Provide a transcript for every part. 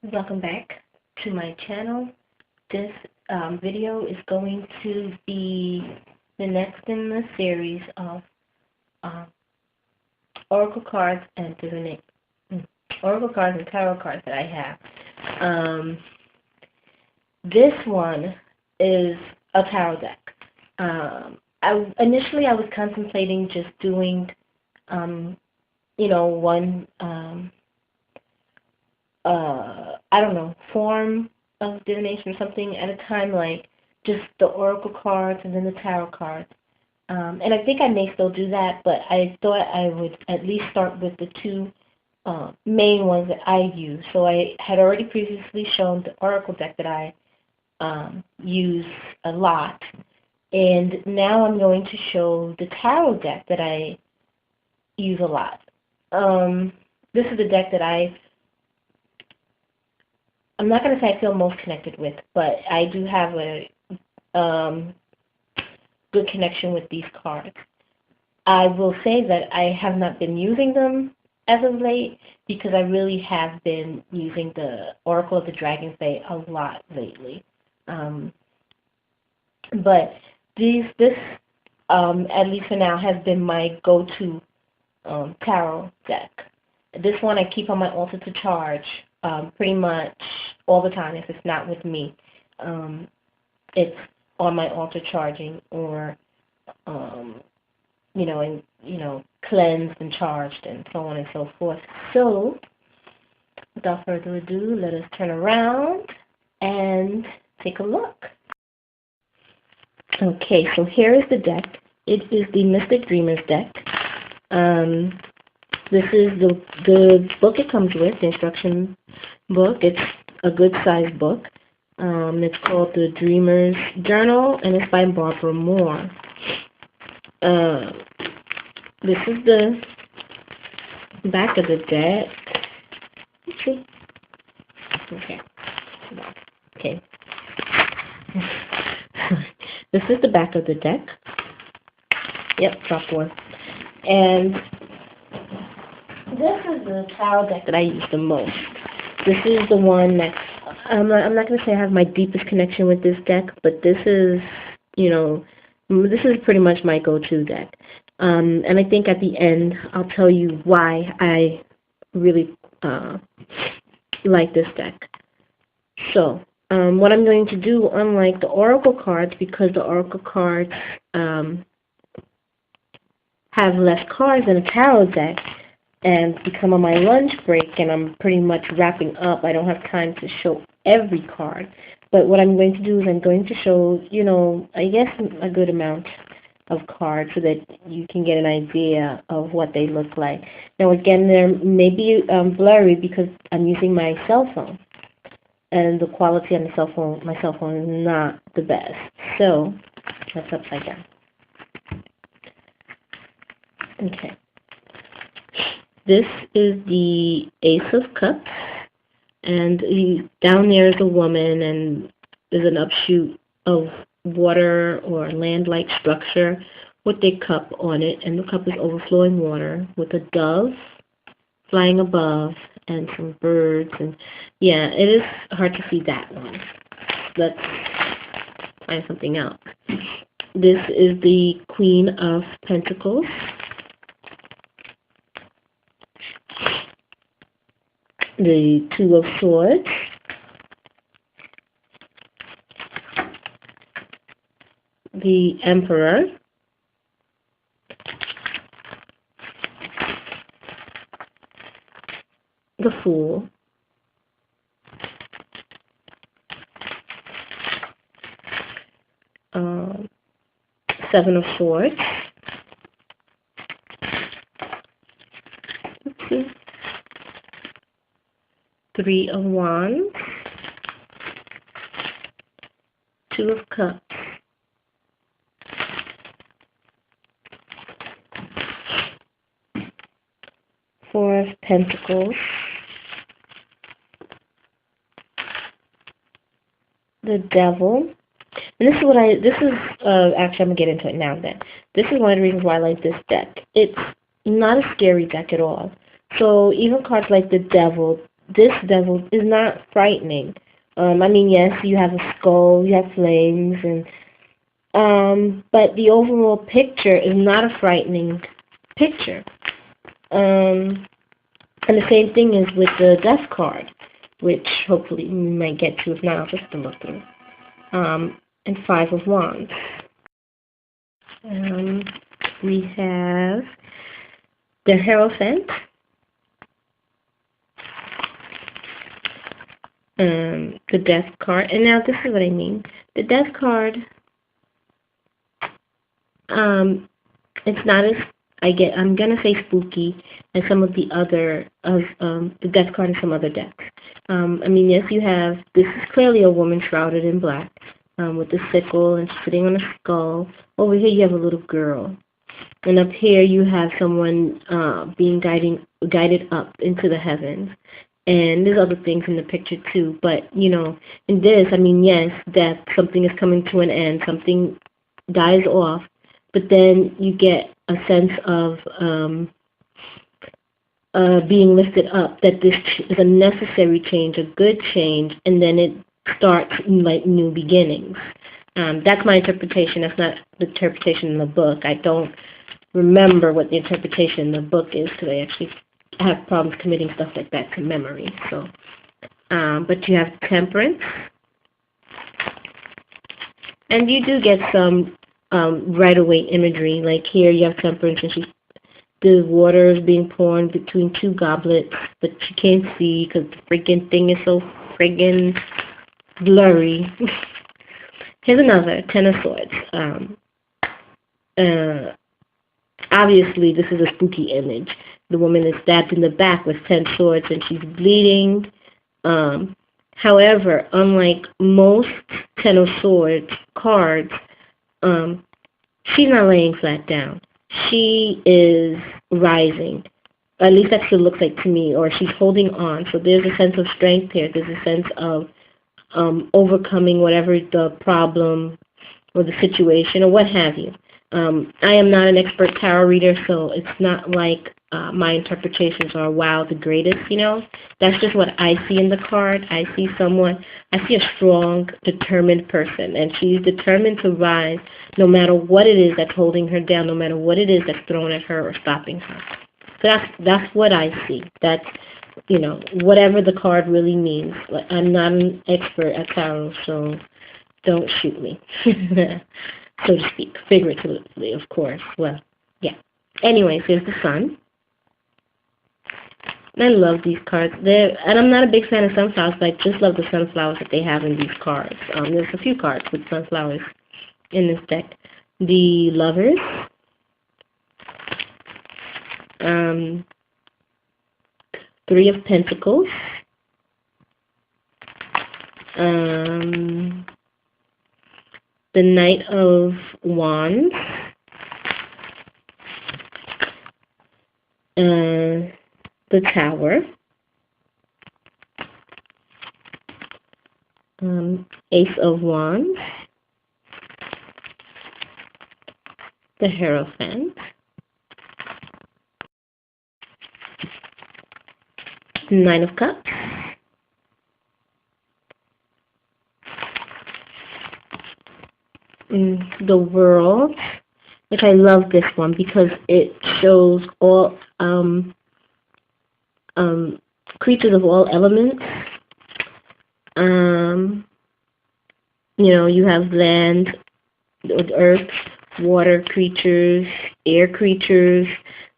Welcome back to my channel. This video is going to be the next in the series of um, oracle cards and oracle cards and tarot cards that I have. This one is a tarot deck. Initially I was contemplating just doing, one I don't know, form of divination or something at a time, like just the oracle cards and then the tarot cards. And I think I may still do that, but I thought I would at least start with the two main ones that I use. So I had already previously shown the oracle deck that I use a lot, and now I'm going to show the tarot deck that I use a lot. This is the deck that I'm not going to say I feel most connected with, but I do have a good connection with these cards. I will say that I have not been using them as of late because I really have been using the Oracle of the Dragon's Bay a lot lately. But this, at least for now, has been my go-to tarot deck. This one I keep on my altar to charge pretty much all the time. If it's not with me, it's on my altar charging, or cleansed and charged, and so on and so forth. So without further ado, let us turn around and take a look. Okay, so here is the deck. It is the Mystic Dreamers deck. This is the book it comes with, the instruction book. It's a good sized book. It's called The Dreamer's Journal, and it's by Barbara Moore. This is the back of the deck. Okay. This is the back of the deck. Yep, dropped one. And this is the tarot deck that I use the most. This is the one that I'm not going to say I have my deepest connection with this deck, but this is, this is pretty much my go-to deck. And I think at the end I'll tell you why I really like this deck. So what I'm going to do, unlike the oracle cards, because the oracle cards have less cards than a tarot deck, and become on my lunch break and I'm pretty much wrapping up, I don't have time to show every card. But what I'm going to do is I'm going to show, I guess a good amount of cards so that you can get an idea of what they look like. Now again, they're maybe blurry because I'm using my cell phone, and the quality on my cell phone is not the best. So that's upside down. Okay. This is the Ace of Cups, and down there is a woman, and there's an upshoot of water or land-like structure with a cup on it, and the cup is overflowing water with a dove flying above and some birds. And yeah, it is hard to see that one. Let's find something else. This is the Queen of Pentacles. The Two of Swords, the Emperor, the Fool, Seven of Swords, Three of Wands, Two of Cups, Four of Pentacles, the Devil. And this is actually, I'm going to get into it now then. This is one of the reasons why I like this deck. It's not a scary deck at all. So even cards like the Devil, this devil is not frightening. I mean, yes, you have a skull, you have flames, and but the overall picture is not a frightening picture. And the same thing is with the Death card, which hopefully we might get to, if not, I'll just look through. And Five of Wands. We have the Hierophant, the Death card, and now this is what I mean. The Death card, it's not as I'm gonna say spooky as some of the other of the Death card in some other decks. I mean, yes, you have, this is clearly a woman shrouded in black, with a sickle and sitting on a skull. Over here you have a little girl, and up here you have someone being guided up into the heavens. And there's other things in the picture too, but you know, in this, I mean, yes, death, something is coming to an end, something dies off, but then you get a sense of being lifted up, that this is a necessary change, a good change, and then it starts like new beginnings. That's my interpretation. That's not the interpretation in the book. I don't remember what the interpretation in the book is because I actually have problems committing stuff like that to memory. So, but you have Temperance, and you do get some right away imagery. Like here, you have Temperance, and the water is being poured between two goblets, but you can't see because the freaking thing is so friggin' blurry. Here's another, Ten of Swords. Obviously, this is a spooky image. The woman is stabbed in the back with 10 swords and she's bleeding. However, unlike most Ten of Swords cards, she's not laying flat down. She is rising. At least that's what it looks like to me. Or she's holding on. So there's a sense of strength here. There's a sense of overcoming whatever the problem or the situation or what have you. I am not an expert tarot reader, so it's not like my interpretations are, wow, the greatest, you know. That's just what I see in the card. I see a strong, determined person, and she's determined to rise no matter what it is that's holding her down, no matter what it is that's thrown at her or stopping her. So that's what I see. That's, you know, whatever the card really means. Like, I'm not an expert at tarot, so don't shoot me, so to speak, figuratively, of course. Well, yeah. Anyways, here's the Sun. And I love these cards. And I'm not a big fan of sunflowers, but I just love the sunflowers that they have in these cards. There's a few cards with sunflowers in this deck. The Lovers. Three of Pentacles. The Knight of Wands. The Tower. Ace of Wands. The Hierophant. Nine of Cups. The World, which I love this one because it shows all creatures of all elements. You know, you have land, earth, water creatures, air creatures,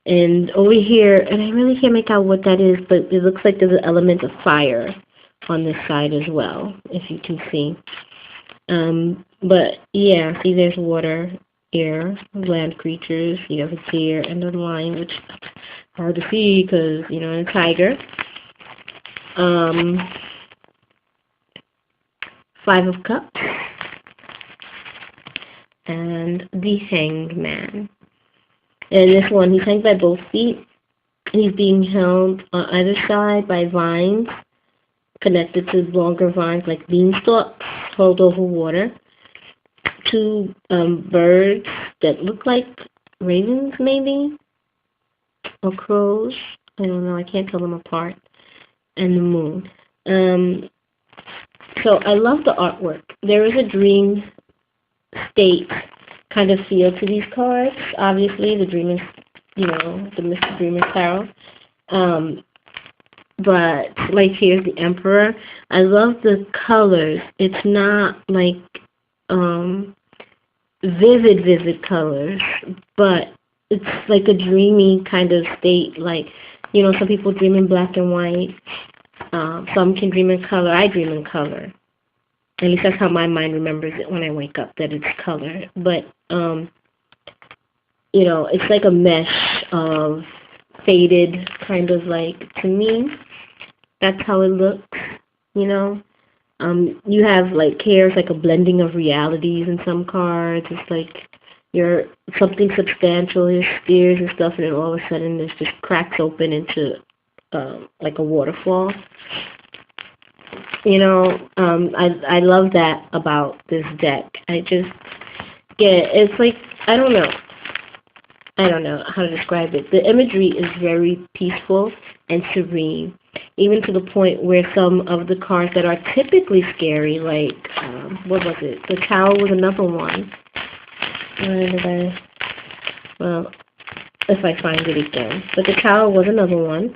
and over here, and I really can't make out what that is, but it looks like there's an element of fire on this side as well, if you can see. But yeah, see, there's water, air, land creatures. You have a deer and a lion, which is hard to see because, you know, and a tiger. Five of Cups. And the Hanged Man. And this one, he's hanged by both feet. He's being held on either side by vines, connected to longer vines like beanstalks, held over water. Two birds that look like ravens, maybe, or crows. I don't know. I can't tell them apart. and the moon. Um, so I love the artwork. There is a dream state kind of feel to these cards. Obviously, the Dreamers, the Mr. Dreamer Tarot. Um, but like here's the Emperor. I love the colors. It's not like um, vivid colors, but it's like a dreamy kind of state. Like, some people dream in black and white. Some can dream in color. I dream in color. At least that's how my mind remembers it when I wake up, that it's color. But, it's like a mesh of faded, kind of like, to me, that's how it looks, you know. You have, like, here's like a blending of realities in some cards. It's like you're something substantial, there's stairs and stuff, and then all of a sudden there's just cracks open into, like a waterfall. I love that about this deck. It's like, I don't know how to describe it. The imagery is very peaceful and serene, even to the point where some of the cards that are typically scary, like, what was it? The Tower was another one. Well, if I find it again. But the Tower was another one.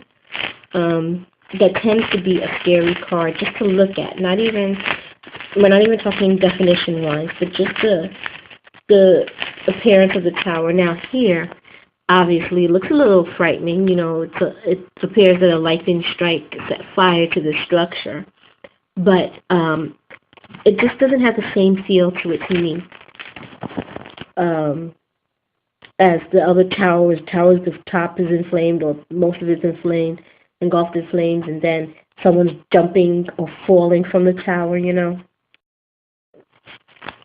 That tends to be a scary card just to look at. We're not even talking definition-wise, but just the appearance of the tower. Now here, obviously, it looks a little frightening. It appears that a lightning strike set fire to the structure, but it just doesn't have the same feel to it to me as the other towers. Towers, the top is inflamed, or most of it's inflamed, engulfed in flames, and then someone's jumping or falling from the tower.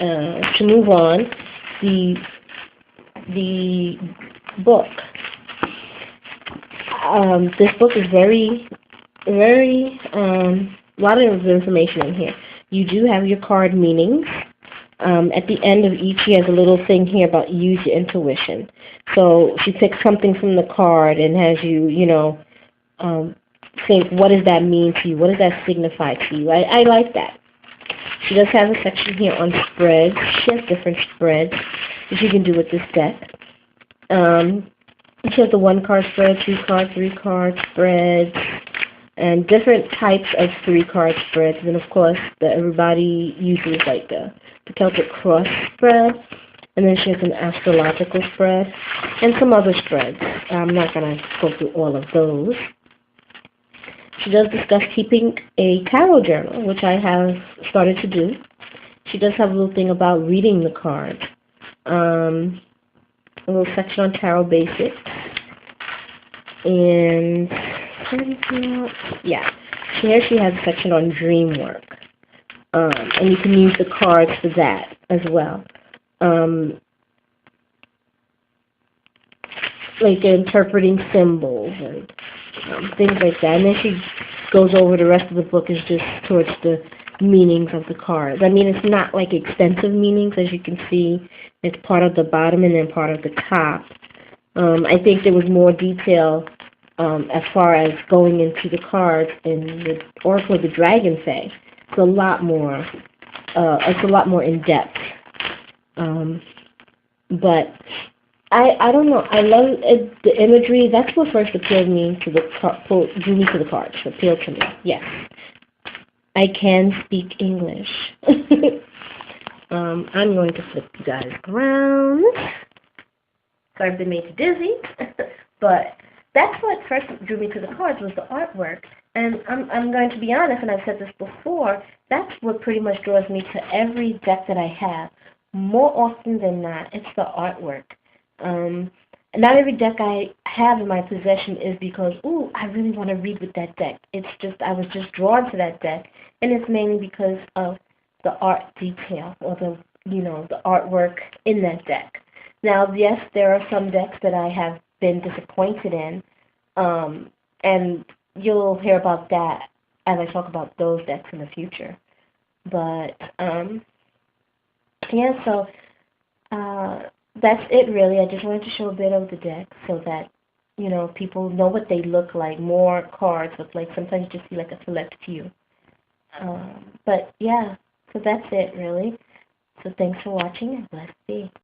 To move on, the book. This book is very, a lot of information in here. You do have your card meanings. At the end of each, she has a little thing here about use your intuition. So she picks something from the card and has you, think, what does that mean to you? What does that signify to you? I like that. She does have a section here on spreads. She has different spreads that you can do with this deck. She has the 1-card spread, 2-card, 3-card spreads, and different types of 3-card spreads. And of course, everybody uses like the Celtic Cross spread. And then she has an astrological spread and some other spreads. I'm not going to go through all of those. She does discuss keeping a tarot journal, which I have started to do. She does have a little thing about reading the cards. A little section on tarot basics. And yeah, here she has a section on dream work. And you can use the cards for that as well. Like interpreting symbols and things like that. And then she goes over the rest of the book is just towards the meanings of the cards. I mean, it's not like extensive meanings, as you can see. It's part of the bottom and then part of the top. I think there was more detail as far as going into the cards in the Oracle of the Dragon Fae. It's a lot more. In depth. But I don't know. I love it, the imagery. That's what first appealed me to drew me to the cards. Appealed to me. Yes, I can speak English. I'm going to flip you guys around. Sorry, I've been made dizzy, but that's what first drew me to the cards was the artwork. And I'm going to be honest, and I've said this before. That's what pretty much draws me to every deck that I have. More often than not, it's the artwork. Not every deck I have in my possession is because, ooh, I really want to read with that deck. It's just, I was just drawn to that deck, and it's mainly because of the art detail or the artwork in that deck. Now, yes, there are some decks that I have been disappointed in, and you'll hear about that as I talk about those decks in the future. But, yeah, so, that's it really. I just wanted to show a bit of the deck so that, people know what they look like. More cards with like sometimes you just see like a select few. But yeah, so that's it really. So thanks for watching and blessed be.